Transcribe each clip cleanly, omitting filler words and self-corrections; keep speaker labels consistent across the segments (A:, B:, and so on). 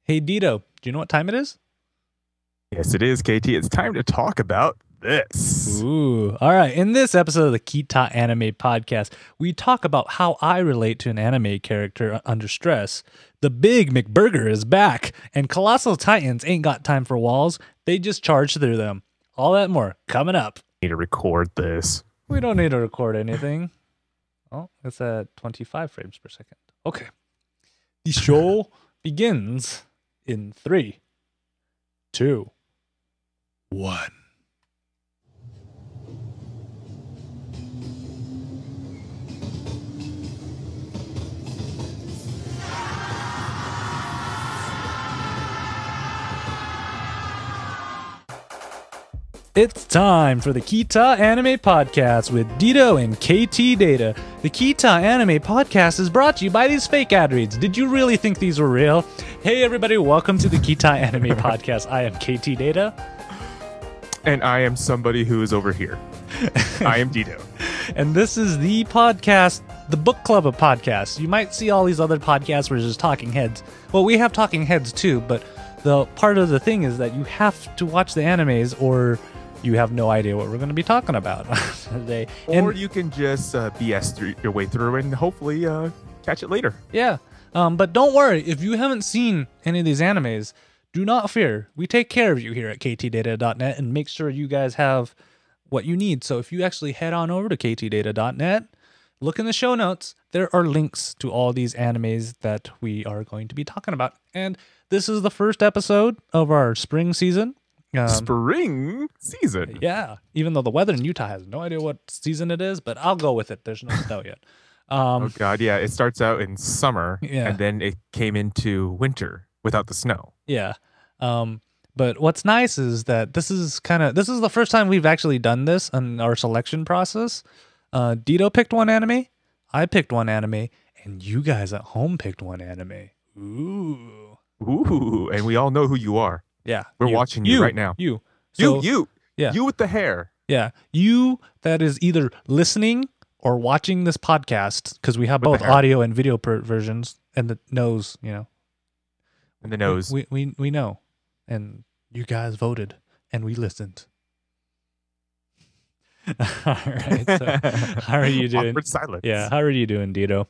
A: Hey, Dito, do you know what time it is?
B: Yes, it is, KT. It's time to talk about this.
A: Ooh, all right. In this episode of the Kita Anime Podcast, we talk about how I relate to an anime character under stress. The Big MgBurger is back, and Colossal Titans ain't got time for walls. They just charge through them. All that and more coming up.
B: Need to record this.
A: We don't need to record anything. Oh, it's at 25 frames per second. Okay. The show begins in 3, 2, 1. It's time for the Kita Anime Podcast with Dito and Ktdata. The Kita Anime Podcast is brought to you by these fake ad reads. Did you really think these were real? Hey everybody, welcome to the Kita Anime Podcast. I am Ktdata.
B: And I am somebody who is over here. I am Dito.
A: And this is the podcast, the book club of podcasts. You might see all these other podcasts where there's just talking heads. Well, we have talking heads too, but the part of the thing is that you have to watch the animes or you have no idea what we're going to be talking about today.
B: Or you can just BS your way through and hopefully catch it later.
A: Yeah. But don't worry. If you haven't seen any of these animes, do not fear. We take care of you here at ktdata.net and make sure you guys have what you need. So if you actually head on over to ktdata.net, look in the show notes. There are links to all these animes that we are going to be talking about. And this is the first episode of our spring season.
B: Spring season.
A: Yeah, even though the weather in Utah has no idea what season it is, but I'll go with it. There's no snow yet.
B: Oh God, yeah. It starts out in summer,
A: Yeah.
B: and then it came into winter without the snow.
A: Yeah. But what's nice is that this is the first time we've actually done this in our selection process. Dito picked one anime, I picked one anime, and you guys at home picked one anime. Ooh.
B: Ooh, and we all know who you are.
A: Yeah.
B: We're watching you right now.
A: You.
B: Yeah. You with the hair.
A: Yeah. You that is either listening or watching this podcast, because we have
B: With the
A: both
B: hair.
A: audio and video versions, and the nose,
B: And the nose.
A: We know. And you guys voted and we listened. All right. So how are you doing?
B: Awkward silence.
A: Yeah, how are you doing, Dito?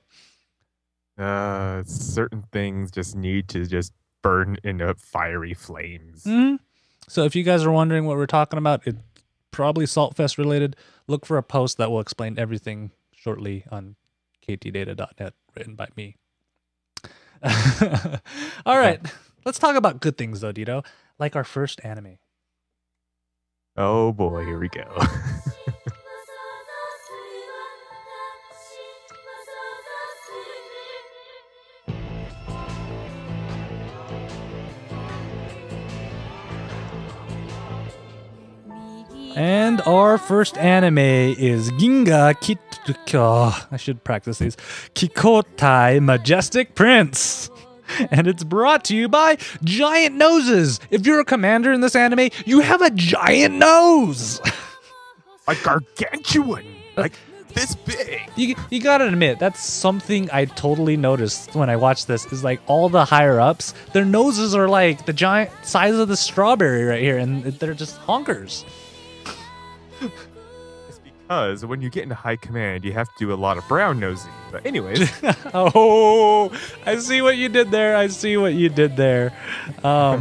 B: Certain things just need to just burn into fiery flames.
A: So if you guys are wondering what we're talking about, it's probably Saltfest related. Look for a post that will explain everything shortly on ktdata.net, written by me. All right. Let's talk about good things though, Dito. Like our first anime.
B: Oh boy, here we go.
A: And our first anime is Ginga Kito. I should practice these. Kikotai Majestic Prince. And it's brought to you by Giant Noses. If you're a commander in this anime, you have a giant nose.
B: A gargantuan. Like this big.
A: You gotta admit, that's something I totally noticed when I watched this, is like all the higher ups, their noses are like the giant size of the strawberry right here, and they're just honkers.
B: It's because when you get into high command, you have to do a lot of brown nosing. But anyways,
A: Oh, I see what you did there. All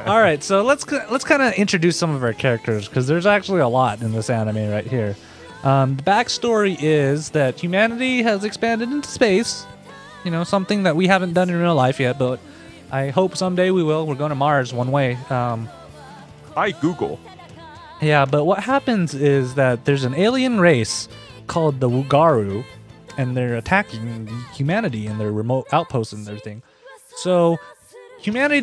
A: right, so let's kind of introduce some of our characters, because there's actually a lot in this anime right here. The backstory is that humanity has expanded into space, something that we haven't done in real life yet, but I hope someday we will. We're going to Mars one way.
B: I Google.
A: Yeah, but what happens is that there's an alien race called the Wugaru, and they're attacking humanity in their remote outposts and everything. So humanity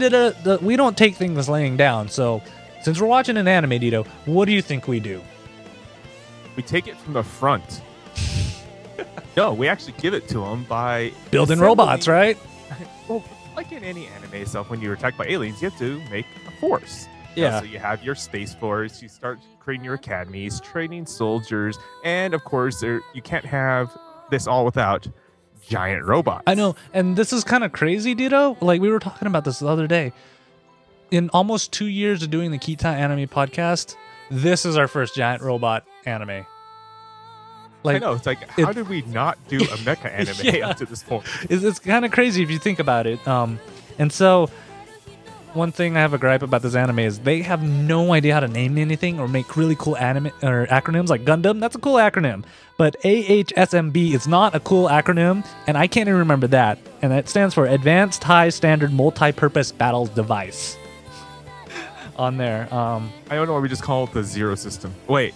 A: we don't take things laying down. So since we're watching an anime, Dito, what do you think we do?
B: We take it from the front. No, we actually give it to them by
A: Building
B: assembling-
A: robots, right?
B: Well, like in any anime stuff, when you're attacked by aliens, you have to make a force.
A: Yeah.
B: So you have your space force, you start creating your academies, training soldiers, and of course, you can't have this all without giant robots.
A: I know, and this is kind of crazy, Dito. Like, we were talking about this the other day. In almost 2 years of doing the Kita Anime podcast, this is our first giant robot anime.
B: Like, I know, it's like, how did we not do a mecha anime up to this point?
A: It's kind of crazy if you think about it. And so, one thing I have a gripe about this anime is they have no idea how to name anything or make really cool anime or acronyms. Like Gundam, that's a cool acronym. But AHSMB is not a cool acronym, and I can't even remember that. And that stands for Advanced High Standard Multi-Purpose Battle Device. On there.
B: I don't know why we just call it the Zero System. Wait.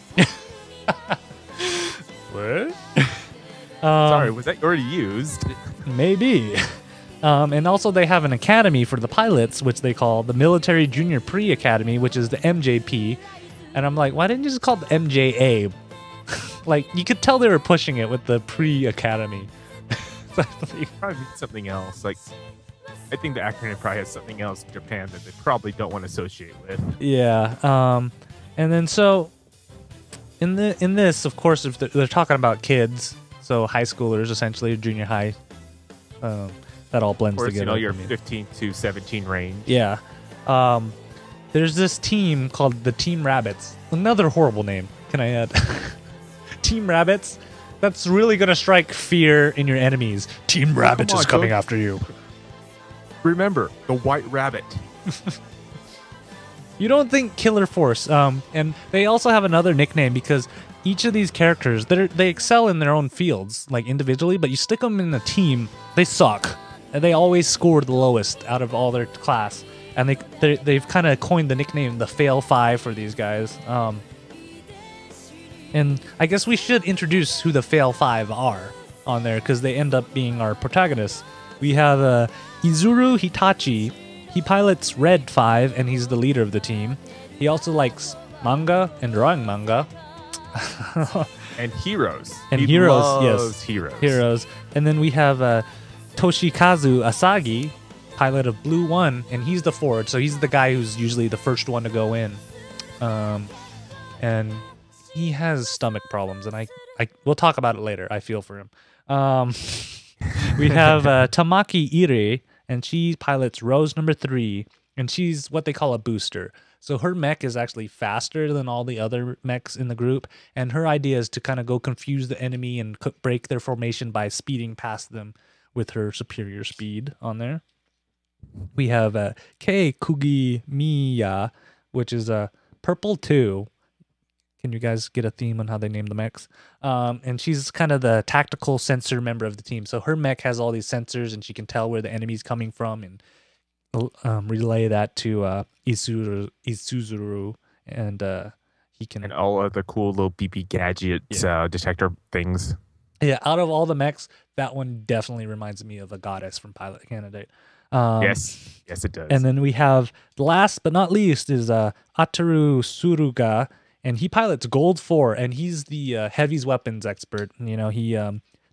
A: What?
B: Sorry, was that already used?
A: Maybe. And also they have an academy for the pilots, which they call the Military Junior Pre-Academy, which is the MJP. And I'm like, why didn't you just call it the MJA? Like, you could tell they were pushing it with the Pre-Academy.
B: Probably means something else. Like, I think the acronym probably has something else in Japan that they probably don't want to associate with.
A: Yeah. And then so in this, of course, if they're talking about kids, so high schoolers essentially, junior high, that all blends together.
B: You know, your 15 to 17 range.
A: Yeah. There's this team called the Team Rabbits. Another horrible name. Can I add? Team Rabbits. That's really gonna strike fear in your enemies. Team Rabbits is coming after you.
B: Remember, the White Rabbit.
A: You don't think Killer Force. And they also have another nickname because each of these characters, they excel in their own fields, like individually, but you stick them in a team, they suck. And they always score the lowest out of all their class. And they've kind of coined the nickname the Fail Five for these guys. And I guess we should introduce who the Fail Five are on there because they end up being our protagonists. We have Izuru Hitachi. He pilots Red 5, and he's the leader of the team. He also likes manga and drawing manga.
B: And heroes.
A: And
B: he
A: loves
B: yes. Heroes.
A: And then we have Toshikazu Asagi, pilot of Blue 1, and he's the forward, so he's the guy who's usually the first one to go in. And he has stomach problems, and we'll talk about it later. I feel for him. We have Tamaki Ire, and she pilots Rose number 3, and she's what they call a booster. So her mech is actually faster than all the other mechs in the group, and her idea is to kind of go confuse the enemy and break their formation by speeding past them with her superior speed on there. We have Kei Kugi Miya, which is a Purple 2. Can you guys get a theme on how they name the mechs? And she's kind of the tactical sensor member of the team. So her mech has all these sensors, and she can tell where the enemy's coming from and relay that to Isuzuru, and he can...
B: And all of the cool little BB gadgets, detector things.
A: Yeah, out of all the mechs, that one definitely reminds me of a goddess from Pilot Candidate.
B: Yes, it does.
A: And then we have, last but not least, is Ataru Suruga, and he pilots Gold 4, and he's the heavies weapons expert. You know, he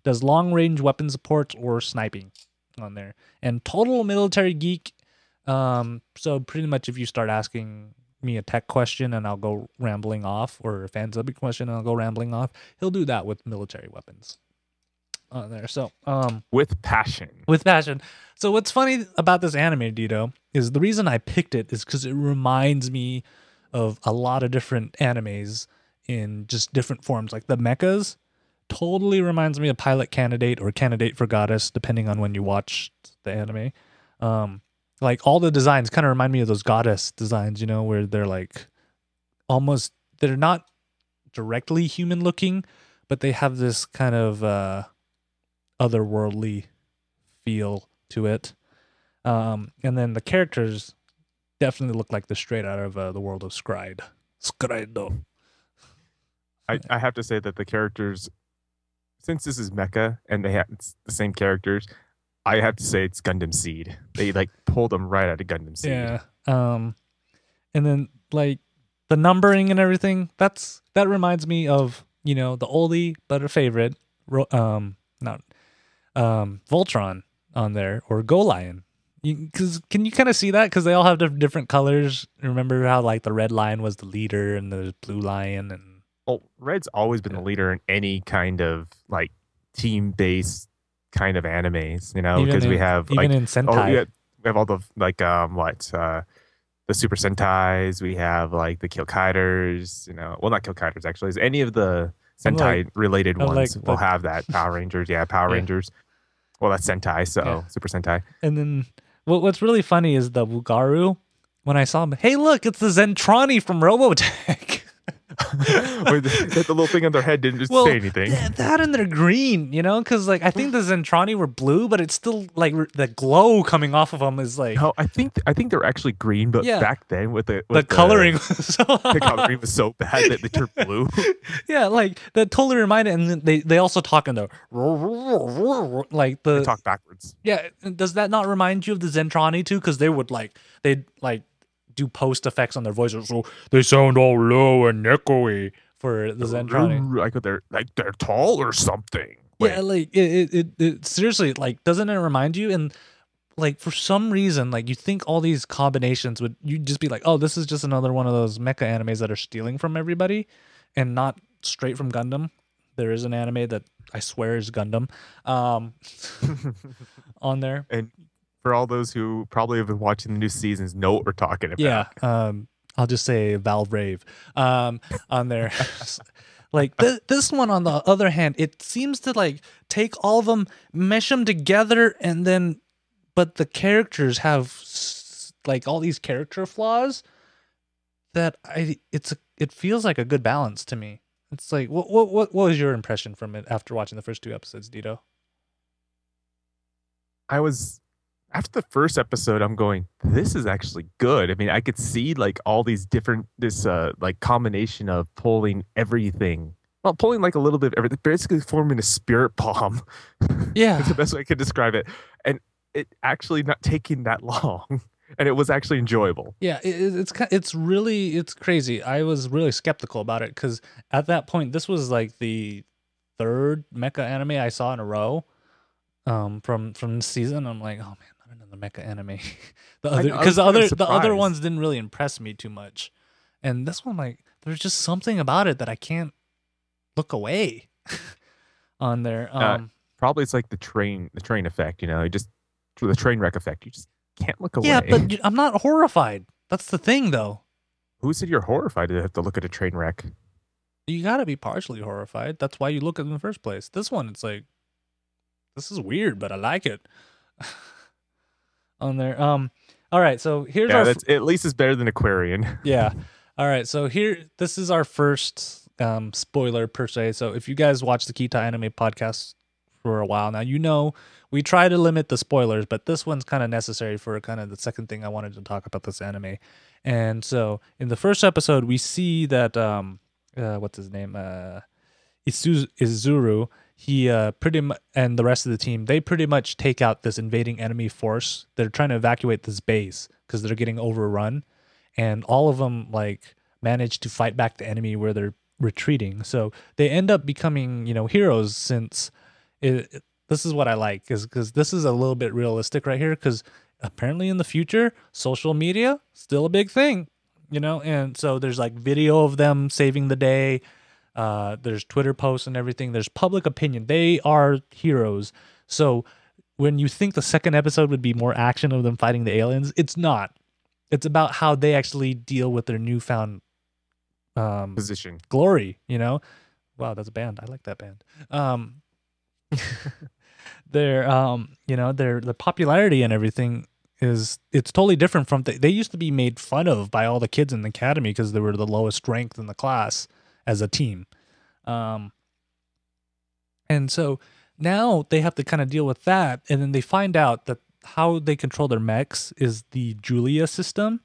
A: does long-range weapon support or sniping on there. And total military geek. So pretty much if you start asking me a tech question and I'll go rambling off, or a fan subbing question and I'll go rambling off, he'll do that with military weapons on there. So
B: with passion.
A: With passion. So what's funny about this anime, Dito, is the reason I picked it is because it reminds me of a lot of different animes in just different forms. Like the mechas totally reminds me of Pilot Candidate or Candidate for Goddess, depending on when you watch the anime. Like all the designs kind of remind me of those goddess designs, you know, where they're like almost, they're not directly human looking, but they have this kind of otherworldly feel to it. And then the characters definitely look like they're straight out of the world of Scride. Scrido.
B: I have to say that the characters, since this is mecha and it's the same characters, I have to say it's Gundam Seed. They like pulled them right out of Gundam Seed.
A: Yeah. And then like the numbering and everything, that reminds me of, you know, the oldie but a favorite, Voltron on there, or Go Lion. Because can you kind of see that? Because they all have different colors. Remember how like the red lion was the leader and the blue lion, and
B: Red's always been the leader in any kind of like team-based kind of animes, you know,
A: Even
B: because we
A: in
B: have
A: even
B: like
A: in
B: oh
A: Sentai.
B: yeah, we have all the like the Super Sentais, we have like the Kyokaidos, you know, well not Kyokaidos actually, is any of the
A: I'm like
B: Sentai related
A: I'm like
B: ones will
A: the
B: have that. Power Rangers, yeah, Power
A: yeah,
B: Rangers. Well, that's Sentai,
A: yeah.
B: so Super Sentai.
A: And then what's really funny is the Wugaru. When I saw him, hey, look, it's the Zentrani from Robotech.
B: Where the little thing on their head didn't just say
A: Well,
B: anything.
A: that and they're green, you know, because like I think the Zentrani were blue, but it's still like the glow coming off of them is like
B: No, I think they're actually green, but
A: yeah,
B: back then with the
A: the coloring was so
B: the coloring was so bad that they turned blue.
A: yeah, like that totally reminded. And then they also talk in the like
B: They
A: the
B: talk backwards.
A: yeah. Does that not remind you of the Zentrani too? Because they would they'd like do post effects on their voices, so they sound all low and echoey for the Zentrani.
B: They're tall or something.
A: Yeah,
B: Wait,
A: like it seriously, like, doesn't it remind you? And like for some reason, like you think all these combinations would you just be like, oh, this is just another one of those mecha animes that are stealing from everybody, and not straight from Gundam. There is an anime that I swear is Gundam, on there.
B: and for all those who probably have been watching the new seasons, know what we're talking
A: Yeah,
B: about.
A: I'll just say Valve Rave, on there. Like this one, on the other hand, it seems to like take all of them, mesh them together, and then, but the characters have like all these character flaws that it feels like a good balance to me. It's like what was your impression from it after watching the first two episodes, Dito?
B: I was after the first episode, I'm going, this is actually good. I mean, I could see like all these different this like combination of pulling everything. Well, pulling like a little bit of everything, basically forming a spirit bomb. That's the
A: Yeah,
B: best way I could describe it. And it actually not taking that long. And it was actually enjoyable.
A: yeah, it's really it's crazy. I was really skeptical about it because at that point, this was like the third mecha anime I saw in a row. From this season, I'm like, oh man, not another mecha anime. The
B: I
A: other
B: know, I
A: because
B: was kind of
A: the other
B: surprised.
A: ones didn't really impress me too much, and this one, like, there's just something about it that I can't look away on there.
B: Uh, Probably it's like the train effect, you know, you just the train wreck effect. You just can't look
A: Yeah,
B: away.
A: but I'm not horrified. That's the thing, though.
B: Who said you're horrified to have to look at a train wreck?
A: You gotta be partially horrified. That's why you look at it in the first place. This one, it's like, this is weird, but I like it. On there. All right, so here's
B: Yeah,
A: our
B: that's at least it's better than Aquarian.
A: yeah. All right, so this is our first spoiler per se. So if you guys watch the Kita Anime podcast for a while now, you know we try to limit the spoilers, but this one's kind of necessary for kind of the second thing I wanted to talk about this anime. And so in the first episode, we see that what's his name? Izuru, he pretty much, and the rest of the team, they pretty much take out this invading enemy force. They're trying to evacuate this base because they're getting overrun, and all of them like manage to fight back the enemy where they're retreating. So they end up becoming, heroes, since this is what I like, is because this is a little bit realistic right here, because apparently in the future, social media still a big thing, and so there's like video of them saving the day. There's Twitter posts and everything. There's public opinion. They are heroes. So when you think the second episode would be more action of them fighting the aliens, it's not. It's about how they actually deal with their newfound
B: Position.
A: glory. Wow, that's a band. I like that band. Their the popularity and everything it's totally different from they used to be made fun of by all the kids in the academy because they were the lowest ranked in the class as a team. And so now they have to kind of deal with that. And then they find out that how they control their mechs is the Julia system.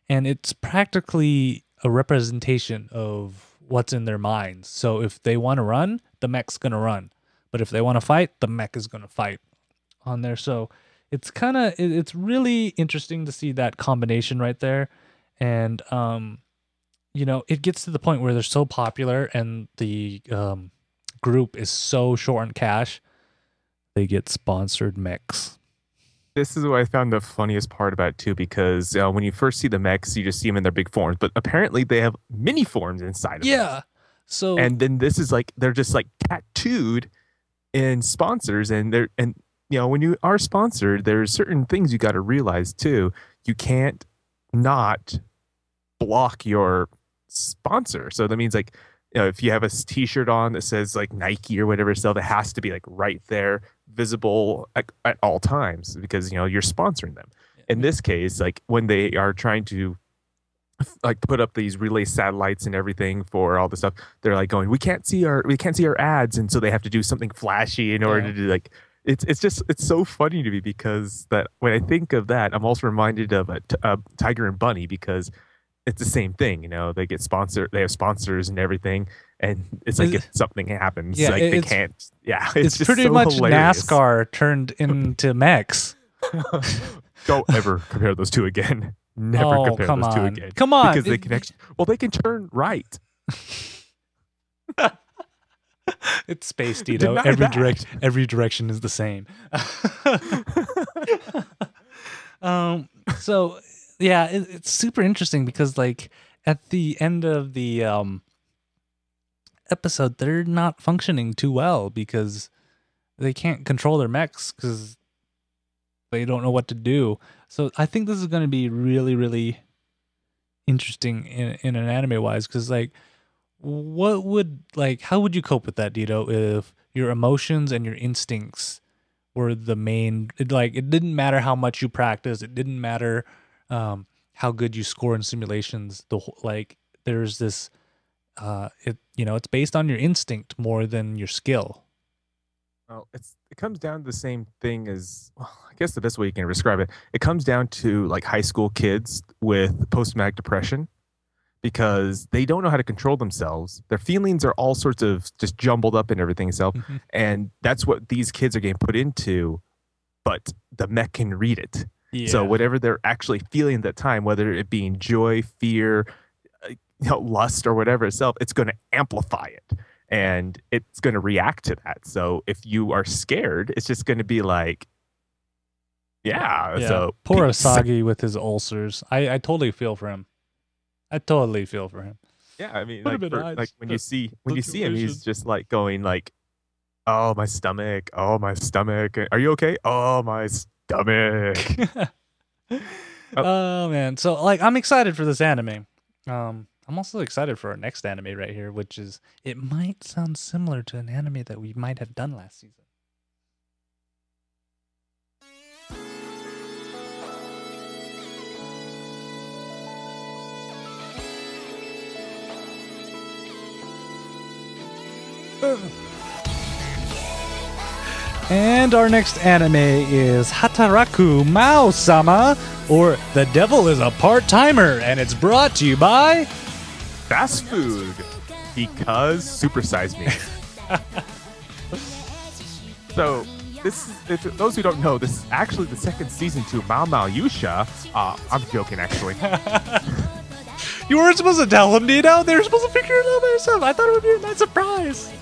A: And it's practically a representation of what's in their minds. So if they want to run, the mech's going to run. But if they want to fight, the mech is going to fight on there. So it's really interesting to see that combination right there. And, it gets to the point where they're so popular and the group is so short on cash, they get sponsored mechs.
B: This is what I found the funniest part about it too, because when you first see the mechs, you just see them in their big forms, but apparently they have mini forms inside of them.
A: Yeah. So
B: And then this is like they're just like tattooed in sponsors, and when you are sponsored, there's certain things you got to realize too. You can't not block your sponsor. So that means like, if you have a t-shirt on that says like Nike or whatever, so it has to be like right there, visible at all times, because you're sponsoring them. In this case, like when they are trying to like put up these relay satellites and everything for all the stuff, they're like going, we can't see our ads, and so they have to do something flashy in order to do like. It's so funny to me, because that when I think of that, I'm also reminded of Tiger and Bunny, because it's the same thing. They get sponsored, they have sponsors and everything, and it's like if something happens, like they can't. Yeah,
A: it's
B: just
A: pretty
B: so
A: much
B: hilarious.
A: NASCAR turned into mechs.
B: Don't ever compare those two again. Never compare those two again.
A: Come on,
B: because they can turn right.
A: It's space, Tito. Every direction is the same. So yeah, it's super interesting, because like at the end of the episode, they're not functioning too well because they can't control their mechs because they don't know what to do. So I think this is going to be really, really interesting in an anime wise, because like, how would you cope with that, Dito, if your emotions and your instincts were the main, it didn't matter how much you practice, it didn't matter how good you score in simulations, there's this it's based on your instinct more than your skill.
B: Well, it comes down to the same thing as, well, I guess the best way you can describe it. It comes down to like high school kids with post-traumatic depression, because they don't know how to control themselves. Their feelings are all sorts of just jumbled up and everything. So, and that's what these kids are getting put into, but the mech can read it. Yeah. So whatever they're actually feeling at that time, whether it being joy, fear, lust, or whatever itself, it's going to amplify it, and it's going to react to that. So if you are scared, it's just going to be like, yeah. So
A: poor Asagi with his ulcers. I totally feel for him.
B: Yeah, I mean, like when you see him, he's just like going like, "Oh, my stomach. Oh, my stomach. Are you okay? Oh, my stomach."
A: Oh man, so like I'm excited for this anime. I'm also excited for our next anime right here, which is, it might sound similar to an anime that we might have done last season. And our next anime is Hataraku Maou-sama, or The Devil is a Part-Timer, and it's brought to you by
B: fast food, because supersize me. So this is, for those who don't know, this is actually the second season to Maou-Yusha. I'm joking, actually.
A: You weren't supposed to tell them, Dino. They were supposed to figure it out themselves. I thought it would be a nice surprise.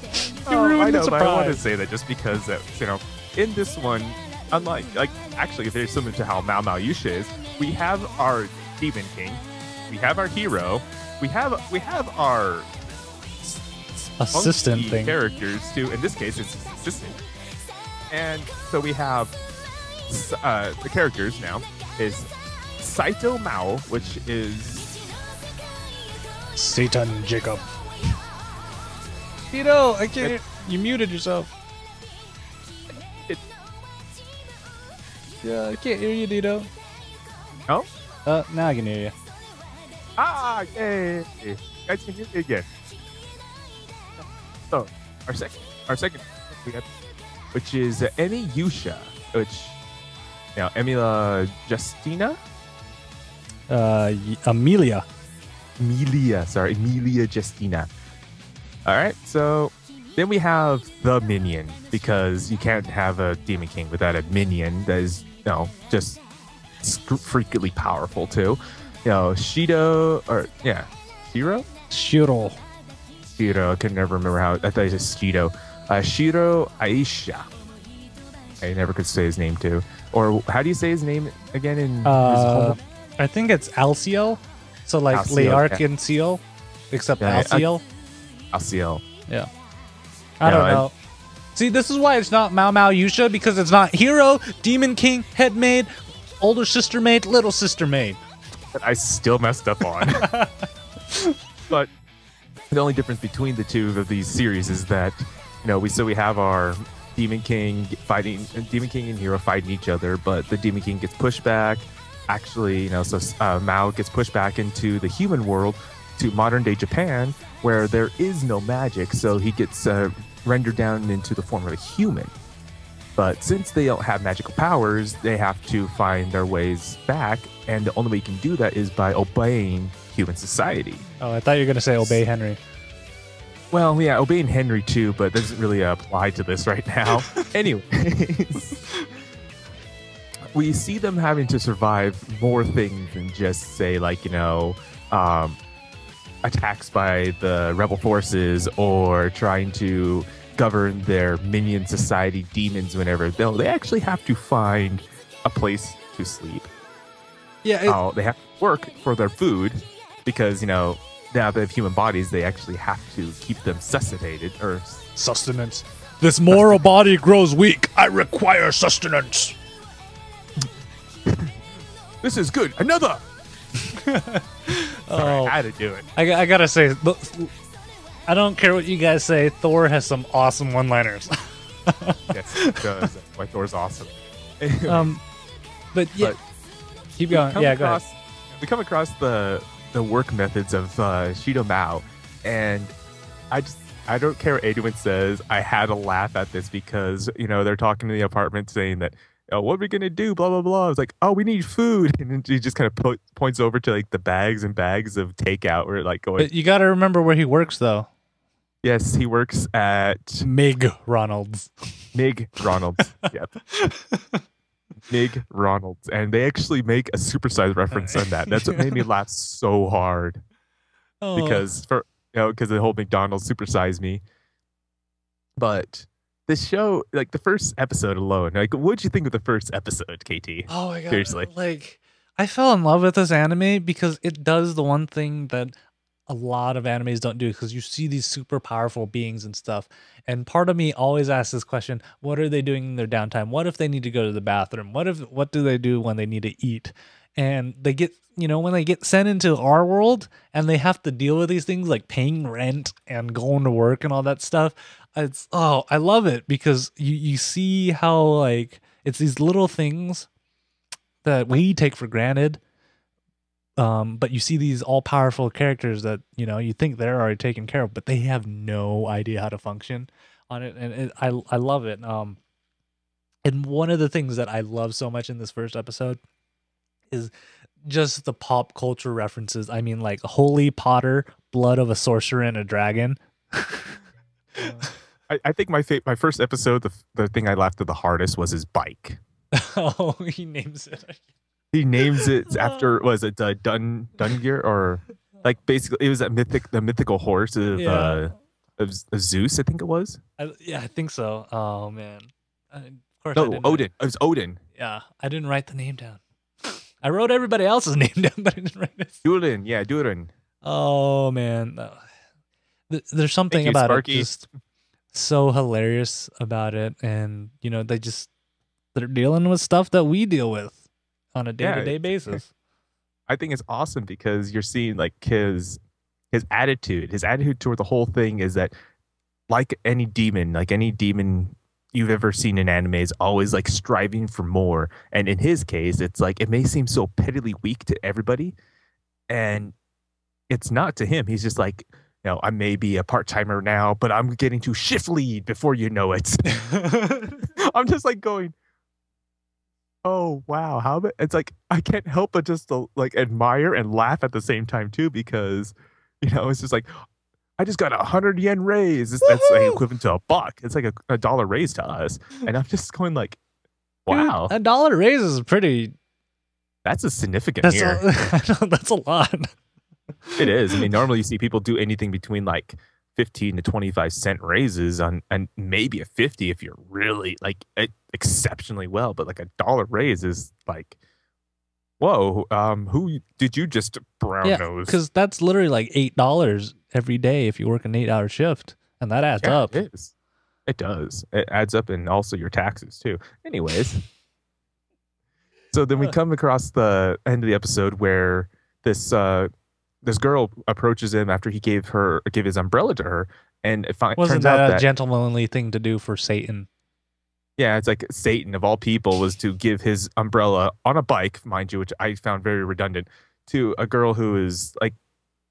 A: You ruined the surprise.
B: But I want to say that just because in this one, unlike actually very similar to how Maou-Yusha is, we have our Demon King, we have our hero, we have our
A: assistant thing
B: characters too. In this case, it's his assistant, and so we have the characters now is Saito Mao, which is
A: Satan Jacob. Tito, I can't. You muted yourself. Yeah, I can't hear you, Tito.
B: No?
A: Now I can hear you.
B: Ah, yay! You guys can hear me again. So, our second, which is Emi Yusha, which Emilia Justina.
A: Emilia
B: Justina. All right, so then we have the minion, because you can't have a Demon King without a minion that is, just freakily powerful too. Shiro. I can never remember how. I thought it was Shiro. Shiro Aisha. I never could say his name too. Or how do you say his name again in his whole...
A: I think it's Alciel. So like Leark Seal, except Alciel.
B: Alciel.
A: Yeah. I don't know. See, this is why it's not Maou-Yusha, because it's not hero, demon king, head maid, older sister maid, little sister maid.
B: That I still messed up on. But the only difference between the two of these series is that, we have our Demon King and Hero fighting each other, but the Demon King gets pushed back. Actually, Mao gets pushed back into the human world, to modern day Japan, where there is no magic, so he gets rendered down into the form of a human. But since they don't have magical powers, they have to find their ways back, and the only way you can do that is by obeying human society.
A: Oh, I thought you were going to say obey Henry.
B: Well, yeah, obeying Henry too, but it doesn't really apply to this right now. Anyways, we see them having to survive more things than just, say, like, attacks by the rebel forces or trying to govern their minion society demons whenever. No, they actually have to find a place to sleep.
A: Yeah.
B: They have to work for their food because, now they have human bodies, they actually have to keep them sustented or
A: sustenance. This mortal body grows weak. I require sustenance.
B: This is good. Another. Sorry, I had to do it.
A: I gotta say, I don't care what you guys say. Thor has some awesome one-liners.
B: Yes, he does. That's why Thor's awesome.
A: But yeah, keep going. Yeah, go ahead.
B: We come across the work methods of Shido Mao, and I don't care what anyone says. I had to laugh at this because they're talking in the apartment saying that, oh, what are we gonna do? Blah blah blah. I was like, oh, we need food, and then he just kind of points over to like the bags and bags of takeout. We're like going.
A: But you got to remember where he works, though.
B: Yes, he works at
A: McDonald's.
B: McDonald's. Yep. McDonald's, and they actually make a supersized reference on that. That's what made me laugh so hard.
A: Oh.
B: Because the whole McDonald's supersize me. But this show, like the first episode alone, like what'd you think of the first episode, KT?
A: Oh my god!
B: Seriously,
A: like I fell in love with this anime because it does the one thing that a lot of animes don't do, because you see these super powerful beings and stuff, and part of me always asks this question: what are they doing in their downtime? What if they need to go to the bathroom? What do they do when they need to eat? And they get, when they get sent into our world and they have to deal with these things like paying rent and going to work and all that stuff. I love it because you see how like it's these little things that we take for granted. But you see these all-powerful characters that, you think they're already taken care of, but they have no idea how to function on it. And I love it. And one of the things that I love so much in this first episode is just the pop culture references. I mean, like Holy Potter, blood of a sorcerer and a dragon.
B: I think my first episode, the thing I laughed at the hardest was his bike.
A: Oh, he names it.
B: He names it after, was it Dungear, or like basically it was the mythical horse of Zeus, I think it was.
A: I think so. Oh man, of course.
B: No, Odin. It was Odin.
A: Yeah, I didn't write the name down. I wrote everybody else's name down, but I didn't write it.
B: Durin, yeah, Durin.
A: Oh man, there's something about Sparky. It just so hilarious about it, and they're dealing with stuff that we deal with on a day-to-day basis.
B: I think it's awesome because you're seeing like his attitude toward the whole thing is that like any demon you've ever seen in anime is always like striving for more. And in his case, it's like it may seem so pitifully weak to everybody, and it's not to him. He's just like, I may be a part-timer now, but I'm getting to shift lead before you know it. I'm just like going, oh wow, how about, it's like I can't help but just to like admire and laugh at the same time too, because it's just like I just got 100 yen raise. That's like equivalent to $1. It's like a dollar raise to us, and I'm just going like, wow,
A: dude, $1 raise is pretty.
B: That's a significant here.
A: That's a lot.
B: It is. I mean, normally you see people do anything between like 15 to 25-cent raises and maybe a 50 if you're really like exceptionally well, but like $1 raise is like, whoa, who did you just brown nose?
A: Because that's literally like $8 every day if you work an 8-hour shift, and that adds up.
B: It is. It does. It adds up, and also your taxes too. Anyways, so then we come across the end of the episode where this girl approaches him after he gave his umbrella to her, and
A: Wasn't
B: turns out
A: that a
B: that
A: gentlemanly thing to do for Satan?
B: yeah, it's like Satan of all people was to give his umbrella on a bike, mind you, which I found very redundant, to a girl who is like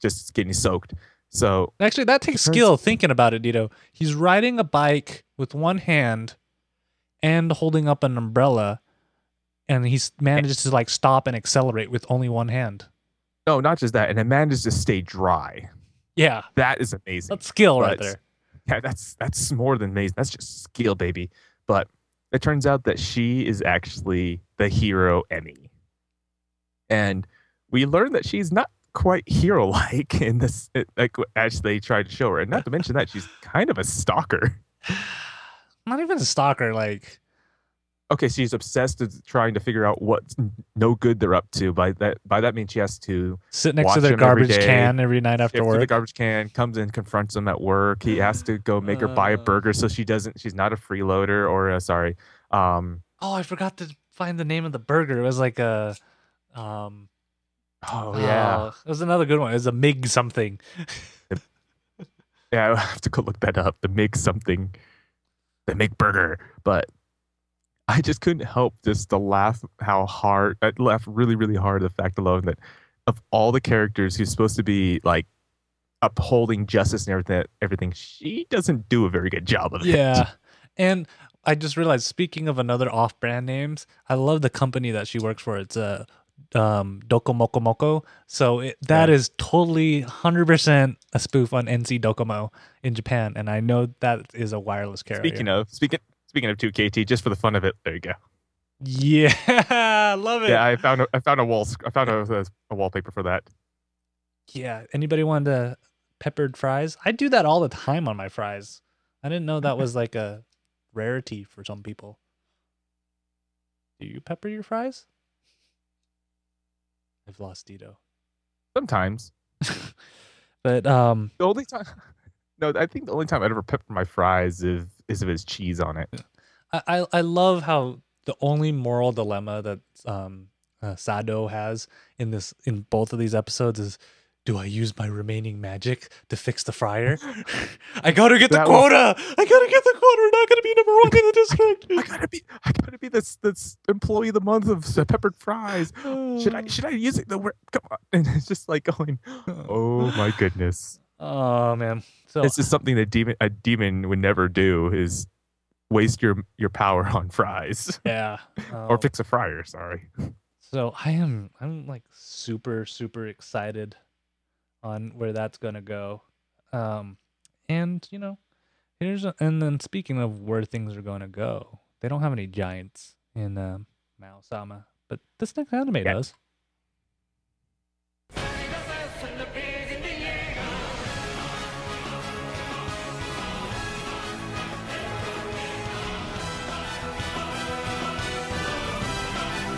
B: just getting soaked. So
A: Actually, that takes skill thinking about it, Dito. He's riding a bike with one hand and holding up an umbrella, and he's manages to like stop and accelerate with only one hand.
B: no, not just that, and it manages to stay dry.
A: Yeah,
B: That is amazing.
A: that's skill right there.
B: Yeah, that's more than amazing. That's just skill, baby. But it turns out that she is actually the hero Emmy, and we learn that she's not quite hero-like in this, like as they tried to show her, and not to mention that she's kind of a stalker.
A: Not even a stalker, like
B: Okay, she's obsessed with trying to figure out what no good they're up to. By that means she has to
A: sit next
B: watch
A: to their
B: him every
A: garbage
B: day.
A: can every night after
B: If
A: work.
B: the garbage can comes in, confronts him at work. He has to go make her buy a burger so she doesn't. She's not a freeloader or sorry.
A: Oh, I forgot to find the name of the burger. It was like a
B: Oh yeah,
A: it was another good one. It was a Mig something.
B: yeah. I have to go look that up. The Mig something, the MgBurger. But I just couldn't help just to laugh how hard. I laughed really, really hard at the fact alone that of all the characters who's supposed to be like upholding justice and everything, she doesn't do a very good job of it.
A: Yeah, and I just realized, speaking of another off-brand names, I love the company that she works for. It's Dokomoko. So that is totally 100% a spoof on NC Docomo in Japan, and I know that is a wireless carrier.
B: Speaking of 2KT, just for the fun of it, there you go.
A: Yeah, love it.
B: Yeah, I found a wallpaper for that.
A: Yeah, anybody want peppered fries? I do that all the time on my fries. I didn't know that was like a rarity for some people. Do you pepper your fries? I've lost Dito.
B: Sometimes.
A: But
B: the only time no, I think the only time I'd ever pepper my fries is if there's cheese on it.
A: I love how the only moral dilemma that Sado has in both of these episodes is, do I use my remaining magic to fix the fryer? I gotta get the quota. I gotta get the quota. We're not gonna be number 1 in the district.
B: I gotta be this employee of the month of peppered fries. Should I use it? Come on. And it's just like going, oh my goodness.
A: Oh man. So
B: this is something that a demon would never do, is waste your power on fries.
A: Yeah.
B: Or fix a fryer, sorry.
A: So I'm like super excited on where that's gonna go. And you know, and then speaking of where things are gonna go, they don't have any giants in Maou-sama, but this next anime does.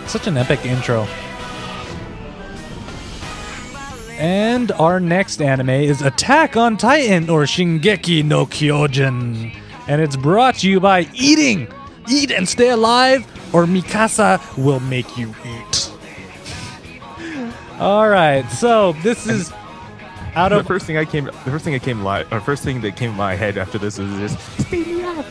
A: Such an epic intro. And our next anime is Attack on Titan, or Shingeki no Kyojin. And it's brought to you by eating. Eat and stay alive, or Mikasa will make you eat. All right, so this is out of
B: the first thing that came to my head after this was just stay alive.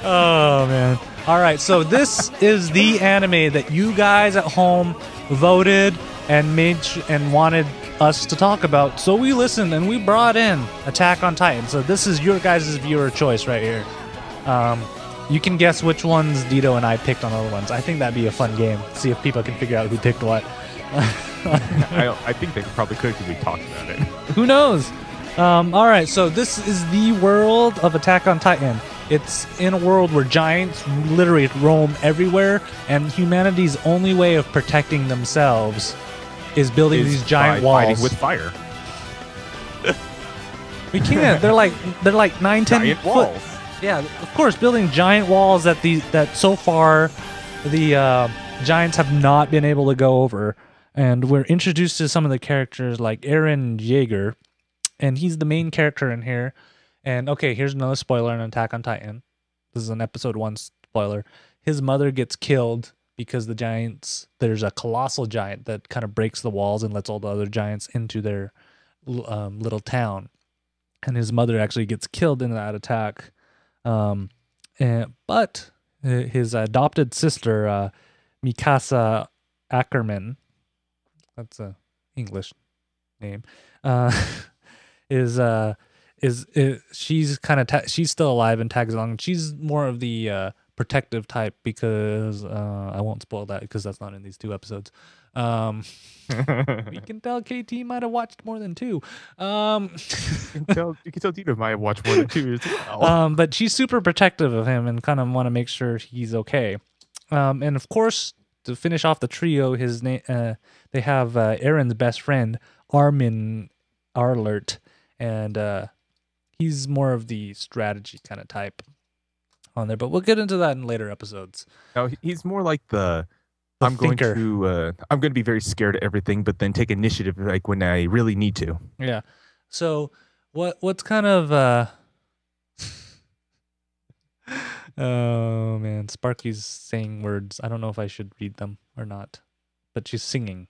A: Oh man. All right, so this is the anime that you guys at home voted and and wanted us to talk about. So we listened and we brought in Attack on Titan. So this is your guys' viewer choice right here. You can guess which ones Dito and I picked on other ones. I think that'd be a fun game. See if people can figure out who picked what.
B: I think they probably could because we talked about it.
A: Who knows? All right, so this is the world of Attack on Titan. It's in a world where giants literally roam everywhere, and humanity's only way of protecting themselves is building these giant walls.
B: Fighting with fire.
A: We can't. They're like 9, 10
B: giant
A: foot
B: walls.
A: Yeah, of course, building giant walls that so far the giants have not been able to go over. And we're introduced to some of the characters like Eren Jaeger, and he's the main character in here. And okay, here's another spoiler in Attack on Titan. This is an episode 1 spoiler. His mother gets killed because the giants, there's a colossal giant that kind of breaks the walls and lets all the other giants into their little town. And his mother actually gets killed in that attack. But his adopted sister, Mikasa Ackerman, that's a English name, is she's kind of she's still alive and tags along. She's more of the protective type because I won't spoil that because that's not in these 2 episodes. We can tell KT might have watched more than 2.
B: You can tell Dino might have watched more than 2 as well.
A: But she's super protective of him and kind of want to make sure he's okay. And of course, to finish off the trio, his name they have Aaron's best friend Armin Arlert, and he's more of the strategy kind of type on there. But we'll get into that in later episodes.
B: No, he's more like I'm
A: thinker.
B: going to be very scared of everything, but then take initiative like when I really need to.
A: Yeah. So what's kind of oh man, Sparky's saying words. I don't know if I should read them or not, but she's singing.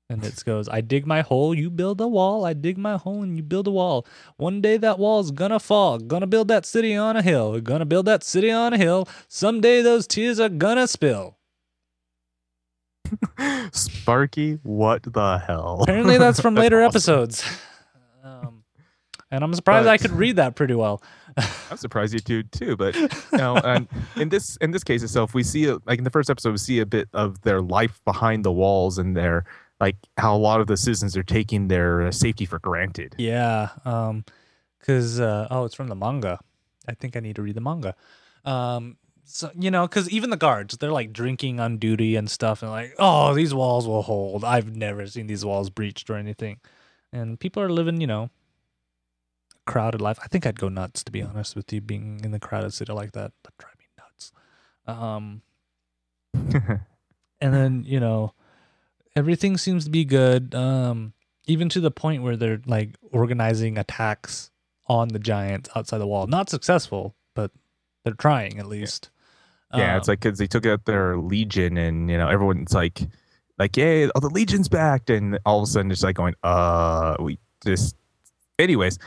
A: And it goes, I dig my hole, you build a wall. I dig my hole and you build a wall. One day that wall's gonna fall. Gonna build that city on a hill. Gonna build that city on a hill. Someday those tears are gonna spill.
B: Sparky, what the hell?
A: Apparently that's from later
B: awesome.
A: episodes. And I'm surprised I could read that pretty well.
B: I'm surprised you do too, but and in this case itself, we see like in the first episode, we see a bit of their life behind the walls and their like how a lot of the citizens are taking their safety for granted.
A: Yeah, because it's from the manga. I think I need to read the manga. So because even the guards, they're like drinking on duty and stuff, and like, oh, these walls will hold. I've never seen these walls breached or anything, and people are living, crowded life. I think I'd go nuts, to be honest with you, being in the crowded city like that. That'd drive me nuts. And then everything seems to be good, even to the point where they're like organizing attacks on the giants outside the wall. Not successful, but they're trying at least.
B: Yeah, it's like because they took out their legion, and everyone's like, yeah, the legion's back, and all of a sudden it's like going, we just, anyways.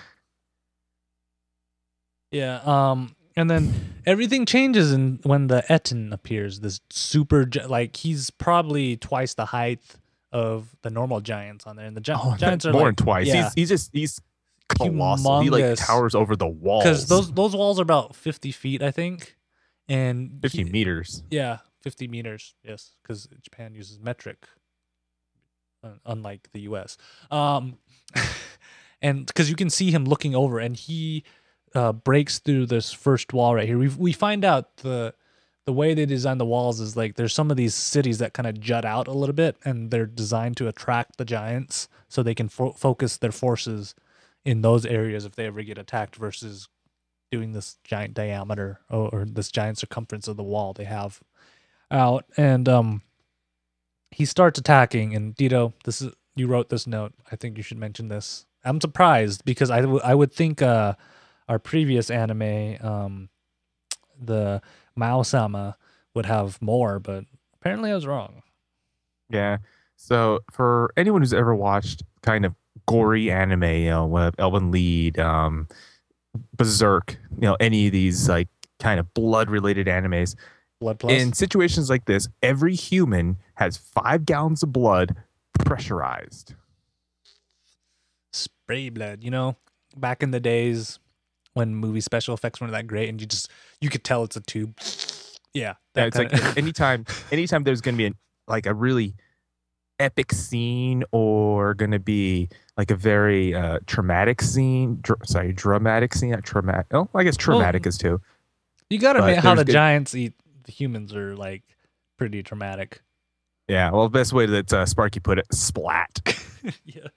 A: Yeah, and then everything changes when the Etten appears. This super, he's probably twice the height of the normal giants on there, and the giants are
B: more
A: like,
B: than twice.
A: Yeah,
B: he's colossal.
A: Humongous.
B: He like towers over the walls
A: because those walls are about 50 feet, I think, and
B: 50 meters.
A: Yeah, 50 meters. Yes, because Japan uses metric, unlike the U.S. And because you can see him looking over, and he breaks through this first wall right here. We find out the way they design the walls is like there's some of these cities that kind of jut out a little bit, and they're designed to attract the giants so they can focus their forces in those areas if they ever get attacked, versus doing this giant diameter or this giant circumference of the wall they have out. And he starts attacking, and Dito, you wrote this note. I think you should mention this. I'm surprised because I would think our previous anime, the Maou-sama, would have more, but apparently I was wrong.
B: Yeah. So for anyone who's ever watched kind of gory anime, with Elven Lied, Berserk, any of these like kind of blood-related animes,
A: Blood Plus?
B: in situations like this, every human has 5 gallons of blood pressurized.
A: Spray blood, back in the days when movie special effects weren't that great, and you could tell it's a tube. Yeah,
B: it's like anytime there's gonna be a really epic scene, or gonna be like a very traumatic scene. Dramatic scene, not traumatic. Oh, I guess traumatic is too.
A: You gotta admit how the giants eat the humans are like pretty traumatic.
B: Yeah, well, the best way that Sparky put it, splat.
A: Yeah,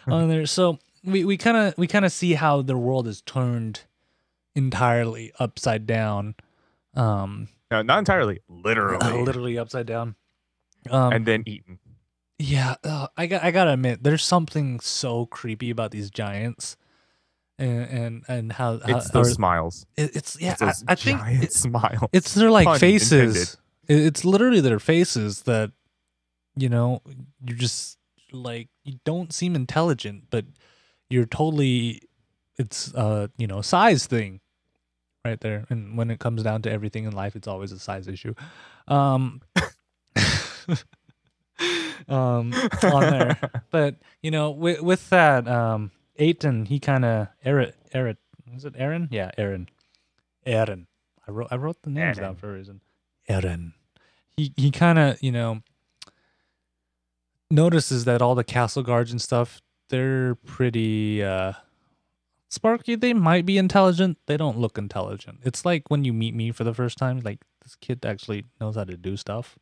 A: on there. So we kind of see how the world is turned entirely upside down.
B: No, not entirely,
A: literally upside down,
B: and then eaten.
A: Yeah, I gotta admit, there's something so creepy about these giants, and how
B: It's those smiles.
A: it's yeah.
B: It's those
A: I think
B: giant smiles.
A: it's their like
B: Pun
A: faces.
B: intended.
A: It's literally their faces that you know you just like you don't seem intelligent, but you're totally it's size thing right there. And when it comes down to everything in life, it's always a size issue. Um, on there, but with that, Aiton, he kind of Aaron, is it Aaron? Yeah, Aaron. I wrote the names down for a reason. Aaron. He kind of notices that all the castle guards and stuff, they're pretty Sparky. They might be intelligent. They don't look intelligent. It's like when you meet me for the first time, like this kid actually knows how to do stuff.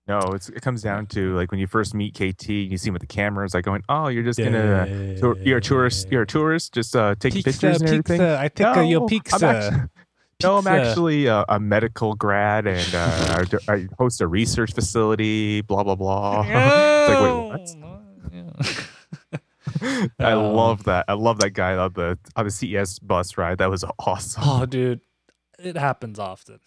B: No, it comes down to like when you first meet KT, you see him with the cameras, like going, "Oh, you're just gonna, you're a tourist. You're a tourist. Just taking pictures and everything."
A: I take your pizza.
B: I'm actually a medical grad, and I host a research facility. Blah blah blah. It's like, wait, what? I love that. I love that guy on the CES bus ride. That was awesome.
A: Oh, dude, it happens often.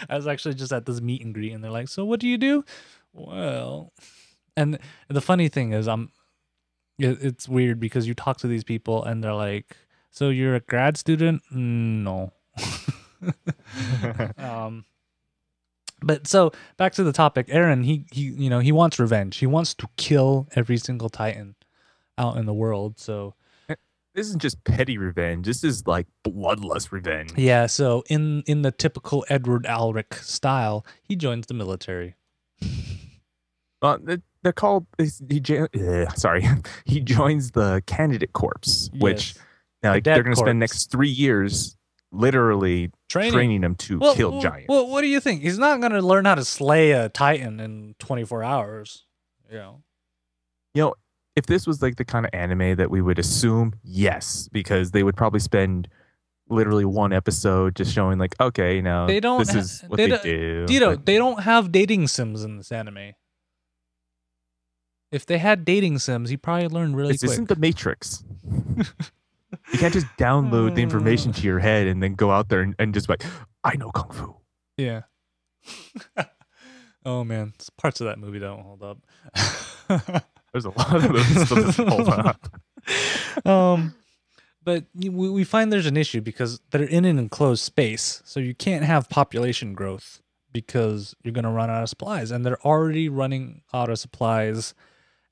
A: I was actually just at this meet and greet, and they're like, "So what do you do?" Well, and the funny thing is, it's weird because you talk to these people, and they're like, "So you're a grad student?" No. But so back to the topic, Aaron. He wants revenge. He wants to kill every single Titan out in the world. So
B: this isn't just petty revenge. This is like bloodlust revenge.
A: Yeah, so in the typical Edward Alric style, he joins the military.
B: They're called. Sorry, he joins the candidate corps, which they're going to spend next 3 years literally training them to kill giants.
A: Well, what do you think? He's not going to learn how to slay a Titan in 24 hours.
B: If this was like the kind of anime that we would assume, yes, because they would probably spend literally one episode just showing like, okay, this is what they do.
A: Dito, they don't have dating sims in this anime. If they had dating sims, he probably learned really quick.
B: This isn't the Matrix. You can't just download the information to your head and then go out there and just like, I know Kung Fu.
A: Yeah. Oh, man. Parts of that movie don't hold up.
B: There's a lot of those still just hold up.
A: But we find there's an issue because they're in an enclosed space. So you can't have population growth because you're going to run out of supplies. And they're already running out of supplies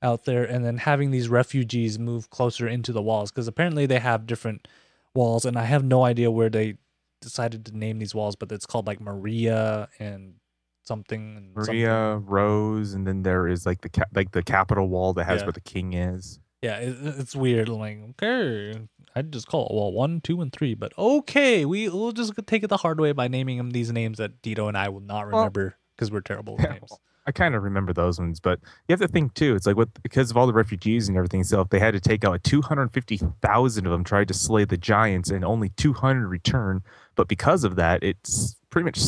A: out there, and then having these refugees move closer into the walls because apparently they have different walls, and I have no idea where they decided to name these walls, but it's called like Maria and something.
B: Rose, and then there is like the capital wall that has where the king is.
A: Yeah, it's weird. Like, okay, I'd just call it wall 1, 2, and 3, but okay, we'll just take it the hard way by naming them these names that Dito and I will not remember because we're terrible with names.
B: I kind of remember those ones, but you have to think too. It's like because of all the refugees and everything. So if they had to take out 250,000 of them, tried to slay the giants, and only 200 return. But because of that, it's pretty much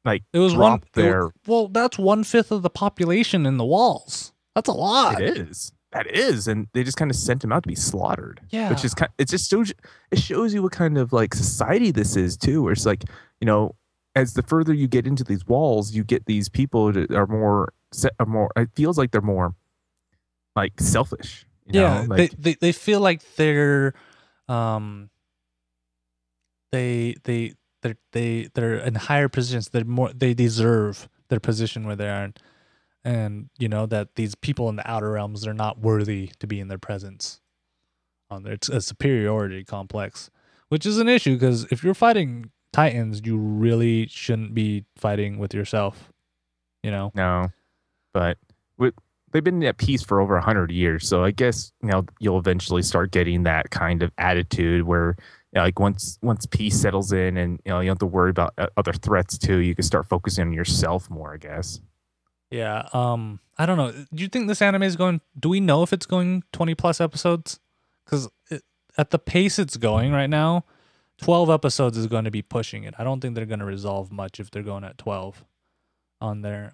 B: like
A: it was
B: dropped there.
A: Well, that's 1/5 of the population in the walls. That's a lot.
B: It is. That is, and they just kind of sent him out to be slaughtered.
A: Yeah,
B: which is it shows you what kind of like society this is too. Where it's like as the further you get into these walls, you get these people that are more. It feels like they're more like selfish.
A: Like, they feel like they're they're in higher positions. They deserve their position where they are, and that these people in the outer realms, they're not worthy to be in their presence. It's a superiority complex, which is an issue because if you're fighting Titans, you really shouldn't be fighting with yourself.
B: No, but they've been at peace for over 100 years, so I guess you'll eventually start getting that kind of attitude where like once peace settles in, and you don't have to worry about other threats too. You can start focusing on yourself more, I guess.
A: Yeah. I don't know. Do you think this anime is going? Do we know if it's going 20+ episodes? Because at the pace it's going right now, 12 episodes is going to be pushing it. I don't think they're going to resolve much if they're going at 12 on there.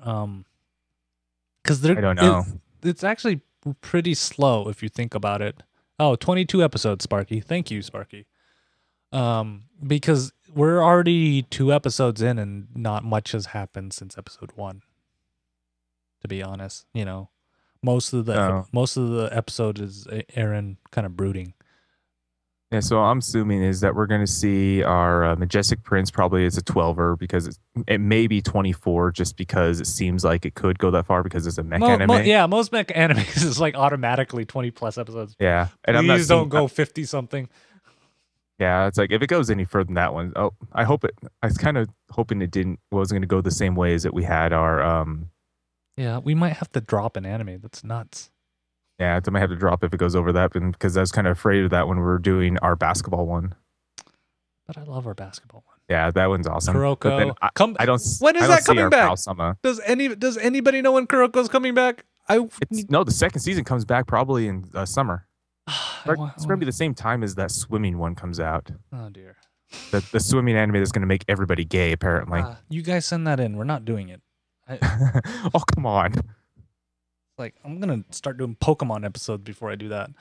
A: Because I
B: don't know.
A: It's actually pretty slow if you think about it. Oh, 22 episodes, Sparky. Thank you, Sparky. Because we're already 2 episodes in and not much has happened since episode 1. To be honest, you know, most of the episode is Aaron kind of brooding.
B: Yeah, so I'm assuming is that we're going to see our Majestic Prince probably as a 12er because it may be 24 just because it seems like it could go that far because it's a mech anime.
A: Yeah, most mech animes is like automatically 20 plus episodes.
B: Yeah, and
A: Please don't go 50 something.
B: Yeah, it's like if it goes any further than that one, oh, I hope it. I was kind of hoping it wasn't going to go the same way as that we had our.
A: Yeah, we might have to drop an anime. That's nuts.
B: Yeah, I might have to drop if it goes over that, because I was kind of afraid of that when we were doing our basketball one.
A: But I love our basketball one.
B: Yeah, that one's awesome.
A: Kuroko,
B: I don't.
A: When is that coming back?
B: Maou-sama.
A: Does anybody know when Kuroko's coming back?
B: No, the second season comes back probably in summer. It's going to be the same time as that swimming one comes out.
A: Oh dear.
B: The swimming anime that's going to make everybody gay apparently.
A: You guys send that in. We're not doing it.
B: Oh come on.
A: Like I'm gonna start doing Pokemon episodes before I do that.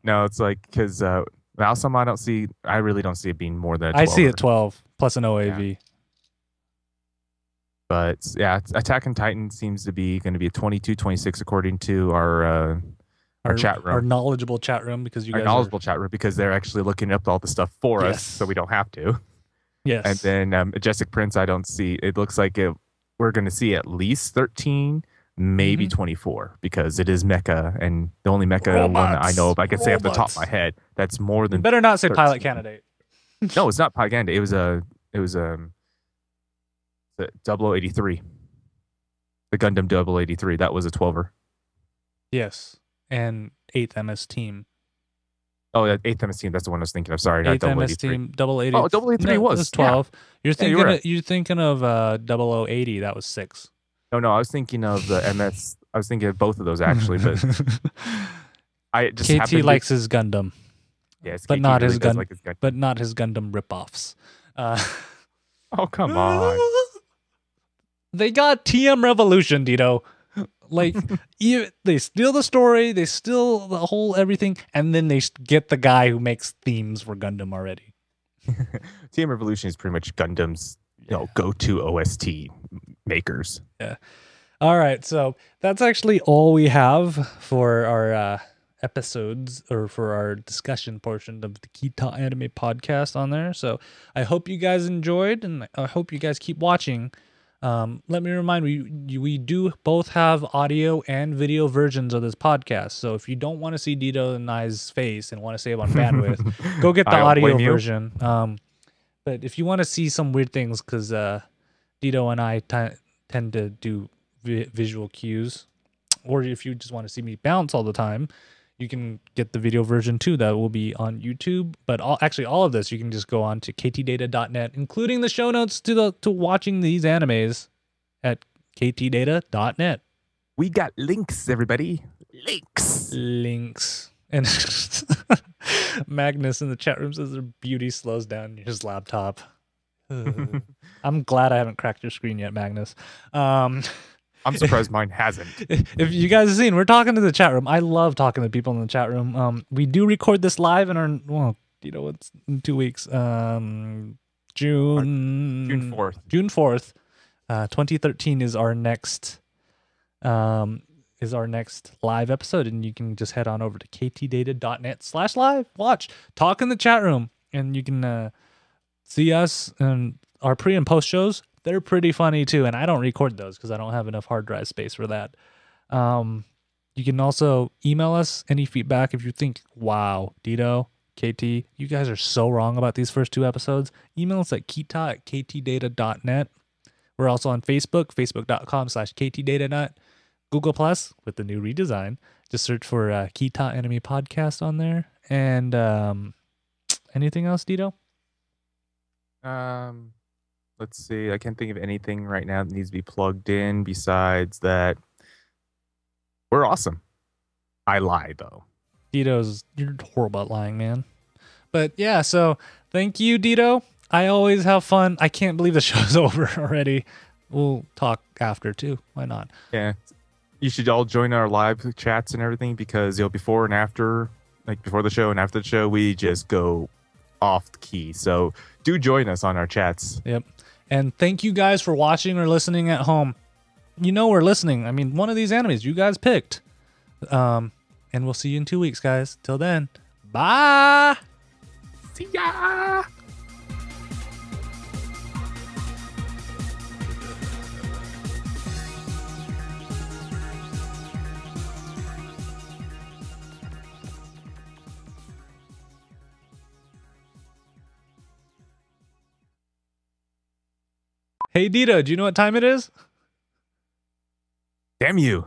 B: No, it's like because Maou-sama I really don't see it being more than a 12.
A: I see it 12 plus an OAV.
B: Yeah. But yeah, Attack on Titan seems to be going to be a 22, 26 according to our chat room.
A: Our knowledgeable chat room because
B: chat room because they're actually looking up all the stuff for us so we don't have to.
A: Yes.
B: And then Majestic Prince, I don't see. It looks like we're going to see at least 13. Maybe 24 because it is mecha, and the only mecha one that I know of, I can say off the top of my head, that's more than.
A: You better not say
B: 13.
A: Pilot Candidate.
B: No, it's not Pilot Candidate. It was the 0083, the Gundam 0083. That was a 12er.
A: Yes, and 8th MS Team.
B: Oh, yeah, 8th MS Team. That's the one I was thinking of. Sorry,
A: 8th MS Team 0083.
B: Oh, 0083 was
A: 12. Yeah. You're thinking of 0080. That was 6.
B: No, I was thinking of the MS. I was thinking of both of those actually, but I just
A: KT likes his Gundam.
B: Yes,
A: but
B: KT
A: not
B: really
A: his Gundam. But not his Gundam ripoffs.
B: Oh come on!
A: They got TM Revolution, Dito. Like they steal the story, they steal the whole everything, and then they get the guy who makes themes for Gundam already.
B: TM Revolution is pretty much Gundam's go-to OST makers.
A: Yeah. All right, so that's actually all we have for our episodes or for our discussion portion of the Ktdata Anime podcast on there. So I hope you guys enjoyed, and I hope you guys keep watching. Let me remind we do both have audio and video versions of this podcast. So if you don't want to see Dito and I's face and want to save on bandwidth, go get the audio version. But if you want to see some weird things, because Dito and I tend to do visual cues, or if you just want to see me bounce all the time, you can get the video version too. That will be on YouTube. But all of this, you can just go on to ktdata.net, including the show notes to watching these animes at ktdata.net.
B: We got links, everybody. Links.
A: And Magnus in the chat room says their beauty slows down his laptop. I'm glad I haven't cracked your screen yet, Magnus.
B: I'm surprised mine hasn't.
A: If you guys have seen, we're talking to the chat room. I love talking to people in the chat room. We do record this live in it's in 2 weeks. June
B: 4th.
A: June 4th. 2013 is our next live episode, and you can just head on over to ktdata.net/live. Watch, talk in the chat room, and you can see us and our pre and post shows. They're pretty funny too, and I don't record those because I don't have enough hard drive space for that. You can also email us any feedback if you think, wow, Dito, KT, you guys are so wrong about these first 2 episodes. Email us at kita@ktdata.net. We're also on Facebook, facebook.com/ktdata.net. Google Plus with the new redesign. Just search for Ktdata Anime Podcast on there. And anything else, Dito?
B: Let's see. I can't think of anything right now that needs to be plugged in besides that we're awesome. I lie, though.
A: You're horrible at lying, man. But yeah, so thank you, Dito. I always have fun. I can't believe the show's over already. We'll talk after, too. Why not?
B: Yeah. You should all join our live chats and everything because before and after like before the show and after the show, we just go off the key. So do join us on our chats.
A: Yep. And thank you guys for watching or listening at home. You know we're listening. I mean, one of these animes you guys picked. And we'll see you in 2 weeks, guys. Till then, bye.
B: See ya.
A: Hey, Dita, do you know what time it is?
B: Damn you.